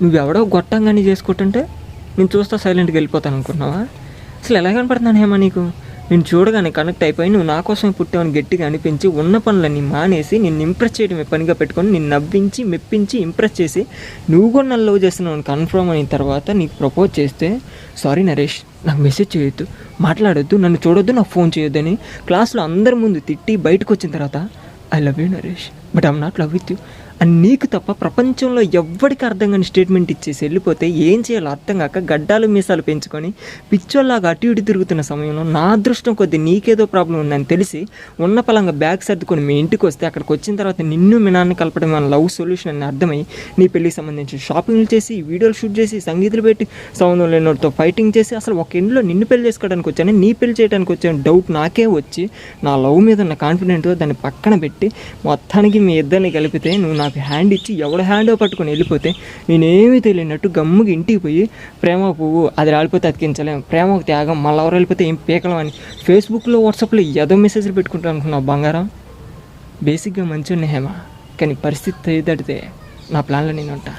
నువ్వెవడో గొట్టంగాని చేసుకుంటుంటే నేను చూస్తా సైలెంట్గా వెళ్ళిపోతాను అనుకుంటున్నావా? అసలు ఎలా కనపడుతున్నాను హేమ నీకు? నేను చూడగానే కనెక్ట్ అయిపోయి నువ్వు నా కోసమే పుట్టావని గట్టిగా అనిపించి ఉన్న పనులన్నీ మానేసి నిన్ను ఇంప్రెస్ చేయడమే పనిగా పెట్టుకొని నిన్ను నవ్వించి మెప్పించి ఇంప్రెస్ చేసి నువ్వు కూడా నన్ను లవ్ చేస్తున్నావు కన్ఫర్మ్ అయిన తర్వాత నీకు ప్రపోజ్ చేస్తే సారీ నరేష్ నాకు మెసేజ్ చేయొద్దు, మాట్లాడొద్దు, నన్ను చూడొద్దు, నాకు ఫోన్ చేయొద్దని క్లాస్లో అందరి ముందు తిట్టి బయటకు వచ్చిన తర్వాత I love you Naresh but I'm not love with you అని నీకు తప్ప ప్రపంచంలో ఎవ్వడికి అర్థం కాని స్టేట్మెంట్ ఇచ్చేసి వెళ్ళిపోతే ఏం చేయాలో అర్థం కాక గడ్డాలు మీసాలు పెంచుకొని పిచ్చోళ్ళలాగా అటు ఇటు తిరుగుతున్న సమయంలో నా అదృష్టం కొద్దీ నీకేదో ప్రాబ్లం ఉందని తెలిసి ఉన్న పలంగా బ్యాగ్ సర్దుకొని మీ ఇంటికి వస్తే అక్కడికి వచ్చిన తర్వాత నిన్ను మీ నాన్న కలపడం మన లవ్ సొల్యూషన్ అని అర్థమై నీ పెళ్ళికి సంబంధించి షాపింగ్లు చేసి వీడియోలు షూట్ చేసి సంగీతాలు పెట్టి సంబంధం లేనితో ఫైటింగ్ చేసి అసలు ఒక ఇంట్లో నిన్ను పెళ్లి చేసుకోవడానికి వచ్చాను నీ పెళ్లి చేయడానికి వచ్చాను డౌట్ నాకే వచ్చి నా లవ్ మీద ఉన్న కాన్ఫిడెంట్తో దాన్ని పక్కన పెట్టి మొత్తానికి మీ ఇద్దరిని కలిపితే నువ్వు నాకు హ్యాండ్ ఇచ్చి ఎవడ హ్యాండ్ పట్టుకొని వెళ్ళిపోతే నేనేమీ తెలియనట్టు గమ్ముకి ఇంటికి పోయి ప్రేమ పువ్వు అది రాలిపోతే అతికించలేం, ప్రేమ ఒక త్యాగం మళ్ళీ ఎవరు వెళ్ళిపోతే ఏం పీకలం అని ఫేస్బుక్లో వాట్సాప్లో ఏదో మెసేజ్లు పెట్టుకుంటాను అనుకున్నావు బంగారం. బేసిక్గా మంచిగా హేమ, కానీ పరిస్థితి తడితే నా ప్లాన్లో నేను ఉంటా.